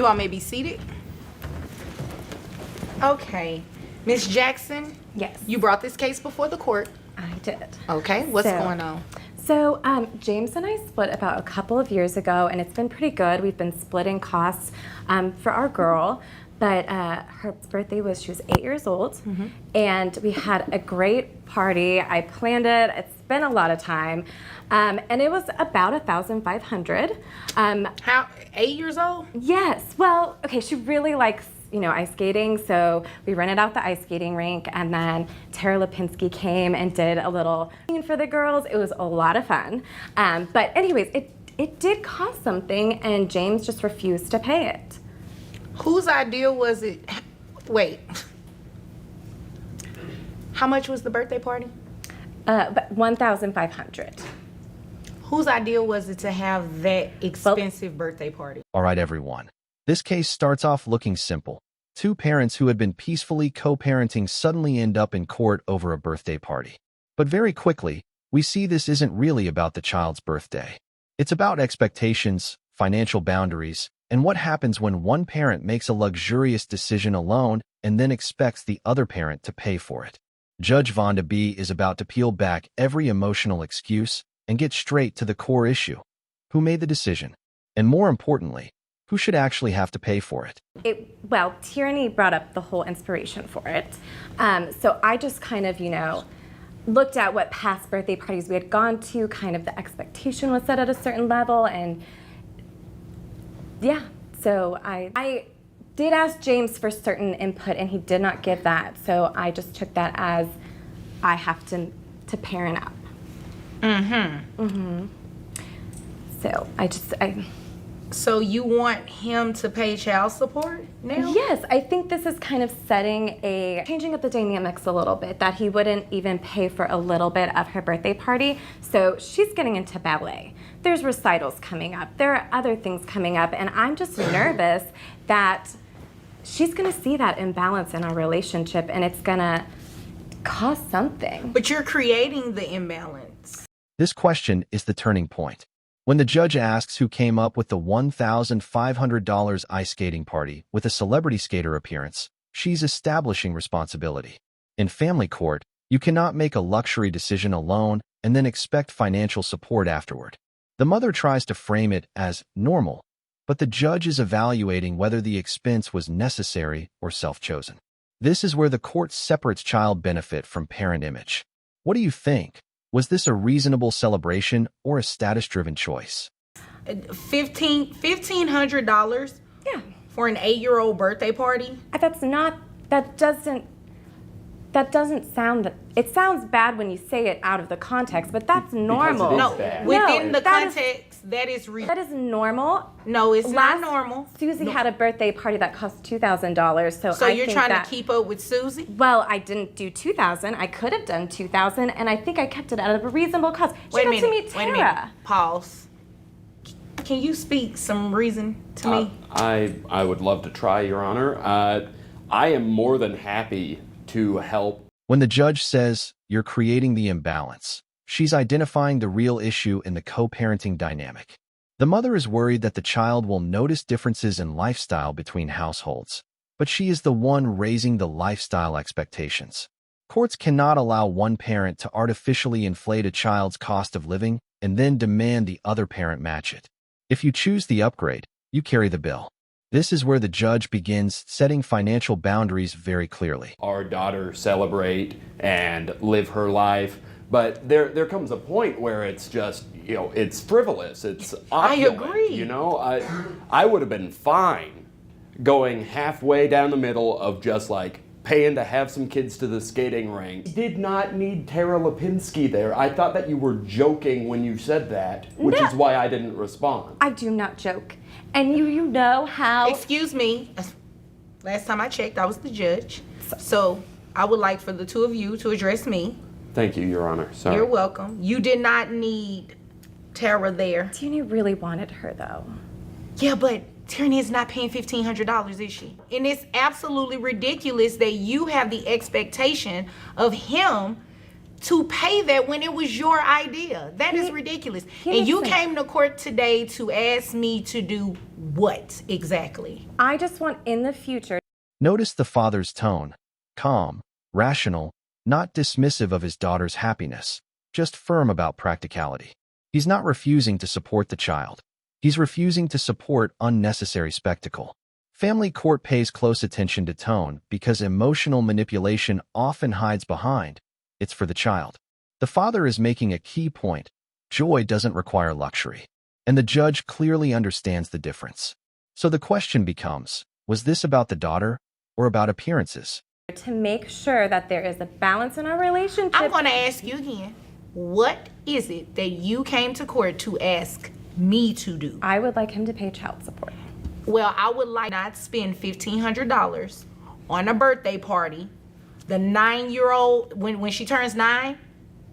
You all may be seated. Okay. Miss Jackson? Yes. You brought this case before the court. I did. Okay, what's going on? So James and I split about a couple of years ago, and it's been pretty good. We've been splitting costs for our girl, but her birthday was, she was 8 years old, and we had a great party. I planned it. It's been a lot of time, and it was about $1,500. How, 8 years old? Yes. Well, okay, she really likes, you know, ice skating, so we rented out the ice skating rink, and then Tara Lipinski came and did a little thing for the girls. It was a lot of fun. But anyways, it did cost something, and James just refused to pay it. Whose idea was it? Wait. How much was the birthday party? But $1,500. Whose idea was it to have that expensive birthday party? All right, everyone. This case starts off looking simple. Two parents who had been peacefully co-parenting suddenly end up in court over a birthday party. But very quickly, we see this isn't really about the child's birthday. It's about expectations, financial boundaries, and what happens when one parent makes a luxurious decision alone and then expects the other parent to pay for it. Judge Vonda B is about to peel back every emotional excuse and get straight to the core issue. Who made the decision? And more importantly, who should actually have to pay for it? Well, Tierney brought up the whole inspiration for it. So I just kind of, you know, looked at what past birthday parties we had gone to, kind of the expectation was set at a certain level, and yeah, so I did ask James for certain input, and he did not give that, so I just took that as I have to parent up. So So you want him to pay child support now? Yes, I think this is kind of changing up the dynamics a little bit, that he wouldn't even pay for a little bit of her birthday party. So she's getting into ballet. There's recitals coming up. There are other things coming up, and I'm just nervous that she's gonna see that imbalance in our relationship, and it's gonna cost something. But you're creating the imbalance. This question is the turning point. When the judge asks who came up with the $1,500 ice skating party with a celebrity skater appearance, she's establishing responsibility. In family court, you cannot make a luxury decision alone and then expect financial support afterward. The mother tries to frame it as normal, but the judge is evaluating whether the expense was necessary or self-chosen. This is where the court separates child benefit from parent image. What do you think? Was this a reasonable celebration or a status-driven choice? $1,500 Yeah. for an 8-year-old birthday party? That doesn't sound, it sounds bad when you say it out of the context, but that's normal. No, within the context, that is That is normal. No, it's not normal. Susie had a birthday party that cost $2,000, so So I you're think trying that, to keep up with Susie? Well, I didn't do $2,000. I could have done $2,000, and I think I kept it out of a reasonable cost. She got to meet Tara. Pause. Can you speak some reason to me? I would love to try, Your Honor. I am more than happy to help. When the judge says you're creating the imbalance, she's identifying the real issue in the co-parenting dynamic. The mother is worried that the child will notice differences in lifestyle between households, but she is the one raising the lifestyle expectations. Courts cannot allow one parent to artificially inflate a child's cost of living and then demand the other parent match it. If you choose the upgrade, you carry the bill. This is where the judge begins setting financial boundaries very clearly. Our daughter celebrate and live her life, but there comes a point where it's just, you know, it's frivolous, it's opulent. I agree. You know, I would have been fine going halfway down the middle of just like paying to have some kids to the skating rink. Did not need Tara Lipinski there. I thought that you were joking when you said that, which is why I didn't respond. I do not joke. And you know how... Excuse me. Last time I checked, I was the judge. So I would like for the two of you to address me. Thank you, Your Honor. Sorry. You're welcome. You did not need Tara there. Tierney really wanted her, though. Yeah, but Tierney is not paying $1,500, is she? And it's absolutely ridiculous that you have the expectation of him to pay that when it was your idea. That is ridiculous. And you came to court today to ask me to do what exactly? I just want in the future. Notice the father's tone. Calm, rational, not dismissive of his daughter's happiness, just firm about practicality. He's not refusing to support the child. He's refusing to support unnecessary spectacle. Family court pays close attention to tone because emotional manipulation often hides behind it's for the child. The father is making a key point. Joy doesn't require luxury. And the judge clearly understands the difference. So the question becomes, was this about the daughter or about appearances? To make sure that there is a balance in our relationship. I'm going to ask you again. What is it that you came to court to ask me to do? I would like him to pay child support. Well, I would like not spend $1,500 on a birthday party. The 9-year-old, when she turns 9,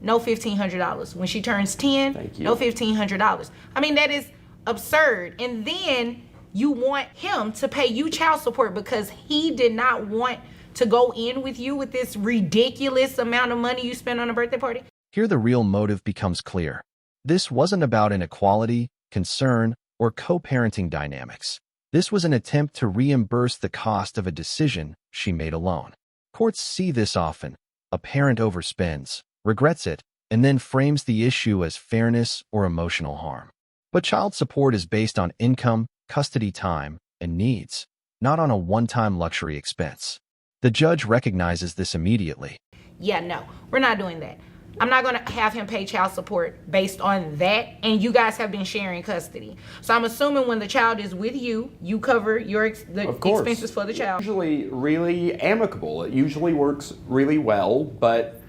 no $1,500. When she turns 10, Thank you. no $1,500. I mean, that is absurd. And then you want him to pay you child support because he did not want to go in with you with this ridiculous amount of money you spent on a birthday party. Here the real motive becomes clear. This wasn't about inequality, concern, or co-parenting dynamics. This was an attempt to reimburse the cost of a decision she made alone. Courts see this often. A parent overspends, regrets it, and then frames the issue as fairness or emotional harm. But child support is based on income, custody time, and needs, not on a one-time luxury expense. The judge recognizes this immediately. Yeah, no, we're not doing that. I'm not going to have him pay child support based on that, and you guys have been sharing custody. So I'm assuming when the child is with you, you cover the expenses for the child. It's usually really amicable. It usually works really well, but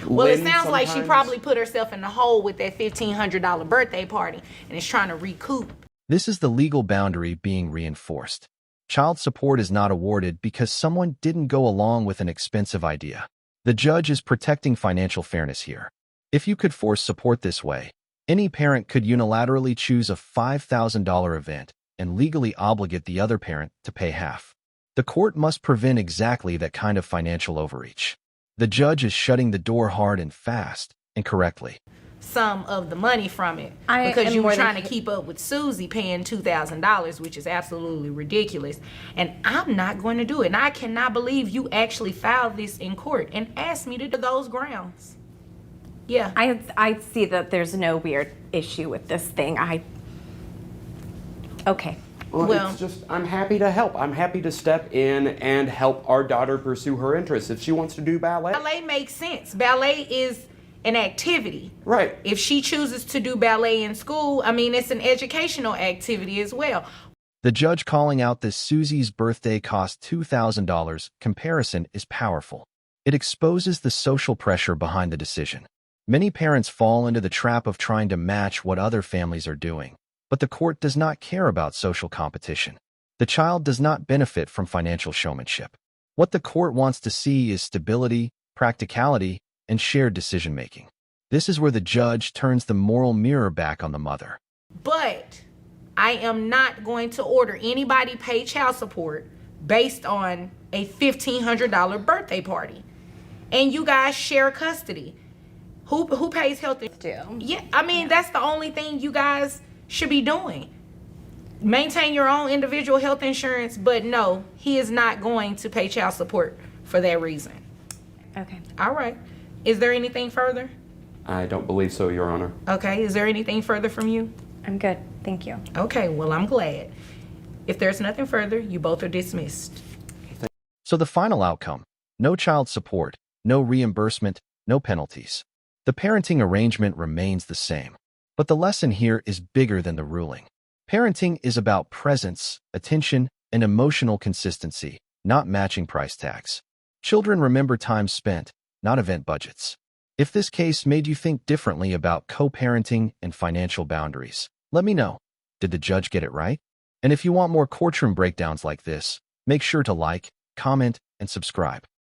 Well, it sounds like she probably put herself in the hole with that $1,500 birthday party and is trying to recoup. This is the legal boundary being reinforced. Child support is not awarded because someone didn't go along with an expensive idea. The judge is protecting financial fairness here. If you could force support this way, any parent could unilaterally choose a $5,000 event and legally obligate the other parent to pay half. The court must prevent exactly that kind of financial overreach. The judge is shutting the door hard and fast and correctly. Some of the money from it because you were trying to keep up with Susie paying $2,000, which is absolutely ridiculous. And I'm not going to do it. And I cannot believe you actually filed this in court and asked me to do those grounds. Yeah. I see that there's no weird issue with this thing. Okay. Well, it's just, I'm happy to help. I'm happy to step in and help our daughter pursue her interests. If she wants to do ballet. Ballet makes sense. Ballet is an activity. Right. If she chooses to do ballet in school, I mean, it's an educational activity as well. The judge calling out this Susie's birthday cost $2,000 comparison is powerful. It exposes the social pressure behind the decision. Many parents fall into the trap of trying to match what other families are doing, but the court does not care about social competition. The child does not benefit from financial showmanship. What the court wants to see is stability, practicality, and shared decision-making. This is where the judge turns the moral mirror back on the mother. But I am not going to order anybody pay child support based on a $1,500 birthday party. And you guys share custody. Who pays health insurance? Yeah, I mean, that's the only thing you guys should be doing. Maintain your own individual health insurance, but no, he is not going to pay child support for that reason. Okay. All right. Is there anything further? I don't believe so, Your Honor. Okay. Is there anything further from you? I'm good. Thank you. Okay. Well, I'm glad. If there's nothing further, you both are dismissed. So the final outcome, no child support, no reimbursement, no penalties. The parenting arrangement remains the same. But the lesson here is bigger than the ruling. Parenting is about presence, attention, and emotional consistency, not matching price tags. Children remember time spent, not event budgets. If this case made you think differently about co-parenting and financial boundaries, let me know. Did the judge get it right? And if you want more courtroom breakdowns like this, make sure to like, comment, and subscribe.